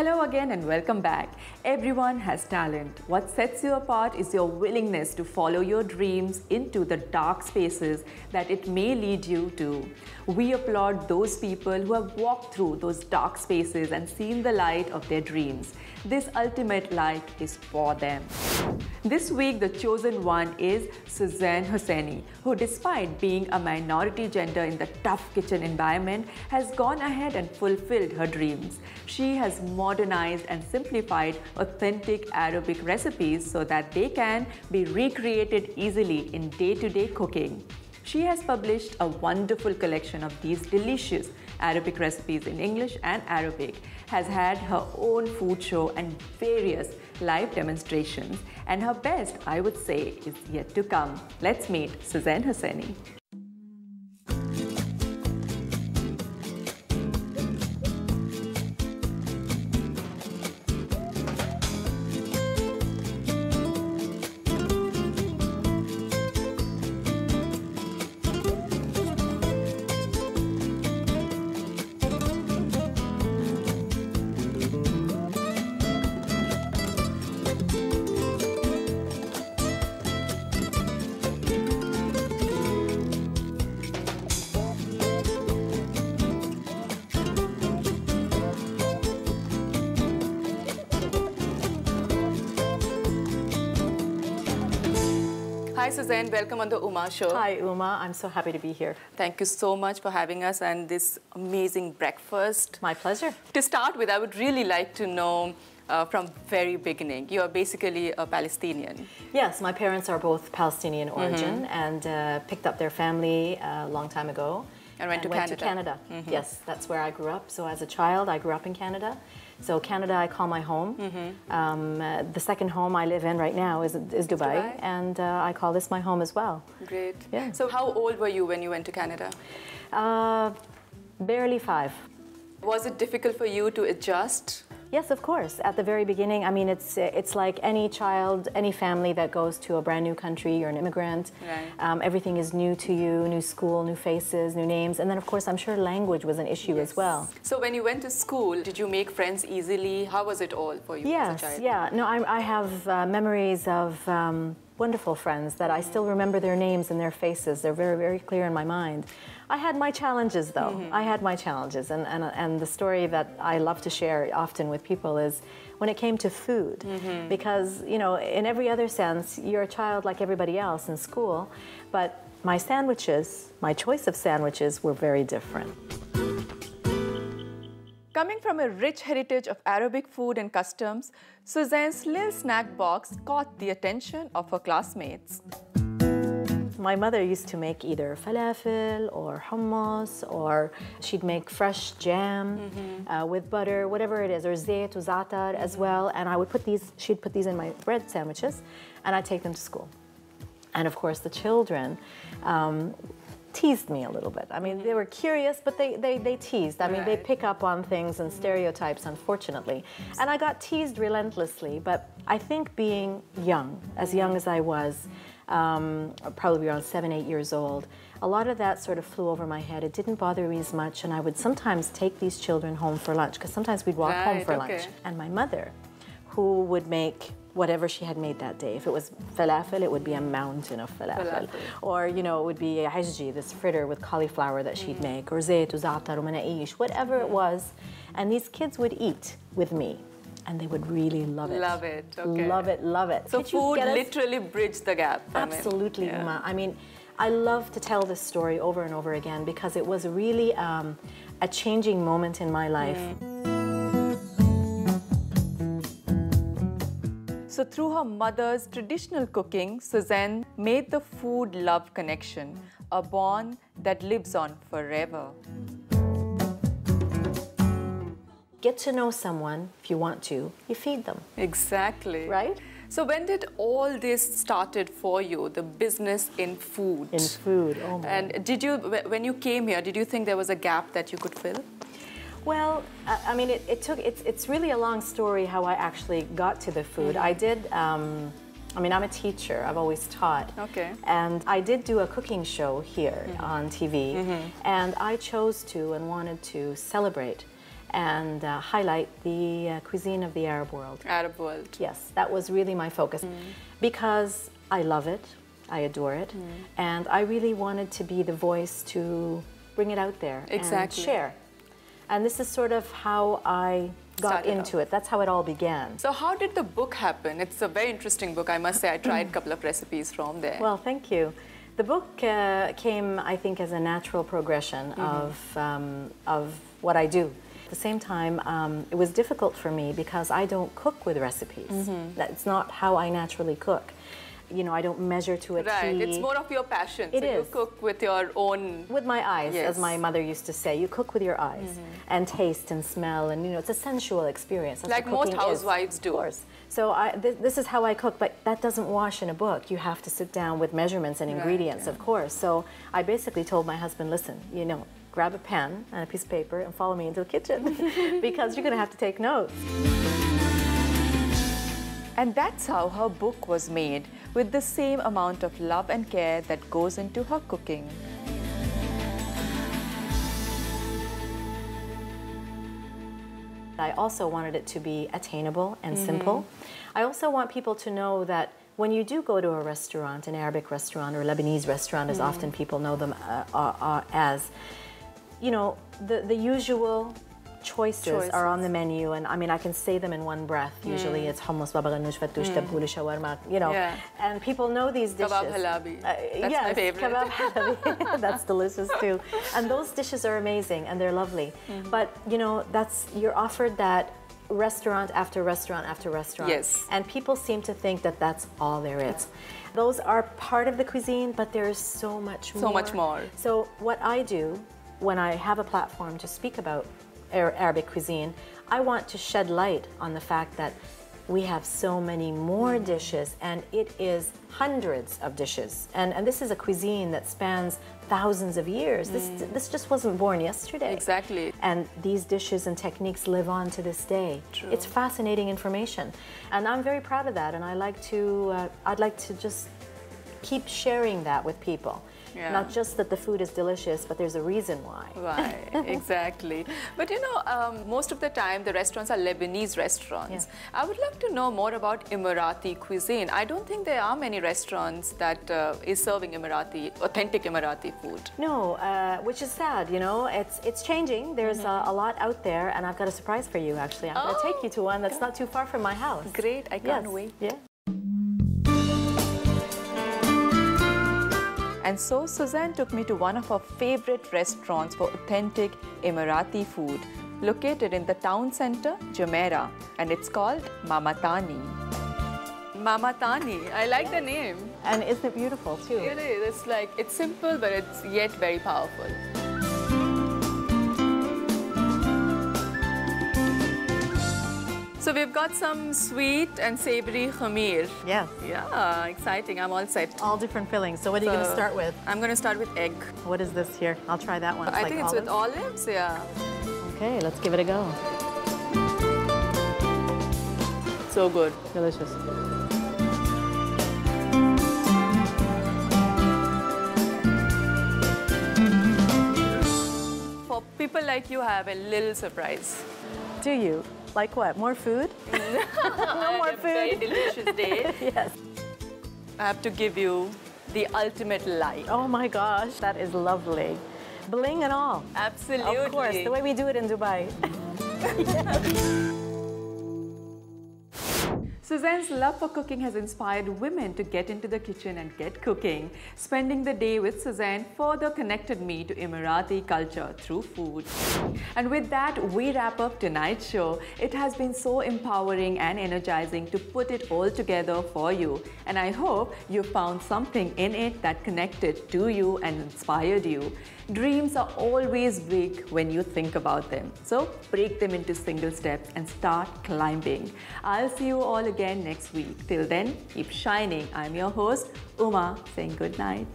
Hello again and welcome back. Everyone has talent. What sets you apart is your willingness to follow your dreams into the dark spaces that it may lead you to. We applaud those people who have walked through those dark spaces and seen the light of their dreams. This ultimate light is for them. This week, the chosen one is Suzanne Hosseini, who despite being a minority gender in the tough kitchen environment, has gone ahead and fulfilled her dreams. She has modernized and simplified authentic Arabic recipes so that they can be recreated easily in day-to-day cooking. She has published a wonderful collection of these delicious Arabic recipes in English and Arabic, has had her own food show and various live demonstrations, and her best, I would say, is yet to come. Let's meet Suzanne Hosseini. Hi Suzanne, welcome on the Uma Show. Hi Uma, I'm so happy to be here. Thank you so much for having us and this amazing breakfast. My pleasure. To start with, I would really like to know from very beginning, you are basically a Palestinian. Yes, my parents are both Palestinian origin and picked up their family a long time ago. And went to Canada. Yes, that's where I grew up. So as a child, I grew up in Canada. So Canada, I call my home. The second home I live in right now is Dubai, and I call this my home as well. Great. Yeah. So how old were you when you went to Canada? Barely 5. Was it difficult for you to adjust? Yes, of course. At the very beginning, I mean, it's like any child, any family that goes to a brand new country, you're an immigrant. Right. Everything is new to you, new school, new faces, new names. And then, of course, I'm sure language was an issue as well. So when you went to school, did you make friends easily? How was it all for you as a child? Yeah. No, I have memories of wonderful friends that I still remember their names and their faces. They're very, very clear in my mind. I had my challenges, though. I had my challenges, and the story that I love to share often with people is when it came to food, because, you know, in every other sense, you're a child like everybody else in school, but my sandwiches, my choice of sandwiches were very different. Coming from a rich heritage of Arabic food and customs, Suzanne's little snack box caught the attention of her classmates. My mother used to make either falafel or hummus, or she'd make fresh jam with butter, whatever it is, or zayt or za'atar as well. And I would put these, she'd put these in my bread sandwiches, and I'd take them to school. And of course, the children teased me a little bit. I mean, they were curious, but they teased. I mean, they pick up on things and stereotypes, unfortunately. And I got teased relentlessly, but I think being young as I was, probably around 7, 8 years old, a lot of that sort of flew over my head. It didn't bother me as much, and I would sometimes take these children home for lunch, because sometimes we'd walk home for lunch. And my mother, who would make whatever she had made that day. If it was falafel, it would be a mountain of falafel. Or, you know, it would be a hajji, this fritter with cauliflower that she'd make, or zayt, or za'atar, or manaish, whatever it was. And these kids would eat with me. And they would really love it. Love it, okay. Love it, love it. So food literally bridged the gap. Absolutely, Uma. I mean, I love to tell this story over and over again because it was really a changing moment in my life. So through her mother's traditional cooking, Suzanne made the food-love connection, a bond that lives on forever. Get to know someone, if you want to, you feed them. Exactly. Right? So when did all this started for you, the business in food? In food, oh my. And did you, when you came here, did you think there was a gap that you could fill? Well, I mean, it's really a long story how I actually got to the food. I did, I mean, I'm a teacher, I've always taught. Okay. And I did do a cooking show here on TV, and I chose to and wanted to celebrate and highlight the cuisine of the Arab world. Arab world. Yes, that was really my focus because I love it, I adore it, and I really wanted to be the voice to bring it out there and share. And this is sort of how I got into it. That's how it all began. So how did the book happen? It's a very interesting book, I must say. I tried a couple of recipes from there. Well, thank you. The book came, I think, as a natural progression of what I do. At the same time, it was difficult for me because I don't cook with recipes. That's not how I naturally cook. You know, I don't measure to a T. Right, it's more of your passion. It so is. You cook with your own... With my eyes, as my mother used to say. You cook with your eyes and taste and smell, and you know, it's a sensual experience. That's like most housewives do. Of course. So this is how I cook, but that doesn't wash in a book. You have to sit down with measurements and ingredients, of course. So I basically told my husband, listen, you know, grab a pen and a piece of paper and follow me into the kitchen because you're going to have to take notes. And that's how her book was made, with the same amount of love and care that goes into her cooking. I also wanted it to be attainable and simple. I also want people to know that when you do go to a restaurant, an Arabic restaurant or Lebanese restaurant, as often people know them as, you know, the usual choices are on the menu, and I mean I can say them in one breath. Usually it's hummus, baba ganoush, fattoush, tabbouleh, shawarma, you know, and people know these dishes. Kebab halabi. That's my favorite. Kebab halabi. That's delicious too. And those dishes are amazing and they're lovely. But you know, you're offered that restaurant after restaurant after restaurant. Yes. And people seem to think that that's all there is. Those are part of the cuisine, but there is so much more. So much more. So what I do when I have a platform to speak about Arabic cuisine, I want to shed light on the fact that we have so many more dishes, and it is hundreds of dishes. And this is a cuisine that spans thousands of years. This just wasn't born yesterday. Exactly. And these dishes and techniques live on to this day. True. It's fascinating information. And I'm very proud of that, and I'd like to just keep sharing that with people. Yeah. Not just that the food is delicious, but there's a reason why. Why, exactly. But you know, most of the time the restaurants are Lebanese restaurants. Yeah. I would love to know more about Emirati cuisine. I don't think there are many restaurants that is serving authentic Emirati food. No, which is sad, you know. It's changing. There's a lot out there, and I've got a surprise for you, actually. I'm going to take you to one that's not too far from my house. Great, I can't wait. Yeah. And so Suzanne took me to one of her favorite restaurants for authentic Emirati food, located in the town center, Jumeirah, and it's called Mama Tani. Mama Tani, I like the name. And isn't it beautiful too? It is. It's simple, but it's yet very powerful. So we've got some sweet and savory khameer. Yes. Yeah, exciting. I'm all set. All different fillings. So what are you going to start with? I'm going to start with egg. What is this here? I'll try that one. I think it's with olives, yeah. Okay, let's give it a go. So good. Delicious. For people like you, I have a little surprise. Do you? Like what? More food? No more food? Very delicious day. Yes. I have to give you the ultimate lie. Oh my gosh, that is lovely. Bling and all. Absolutely. Of course, the way we do it in Dubai. Yes. Suzanne's love for cooking has inspired women to get into the kitchen and get cooking. Spending the day with Suzanne further connected me to Emirati culture through food. And with that, we wrap up tonight's show. It has been so empowering and energizing to put it all together for you. And I hope you found something in it that connected to you and inspired you. Dreams are always big when you think about them. So break them into single steps and start climbing. I'll see you all again next week. Till then, keep shining. I'm your host, Uma, saying good night.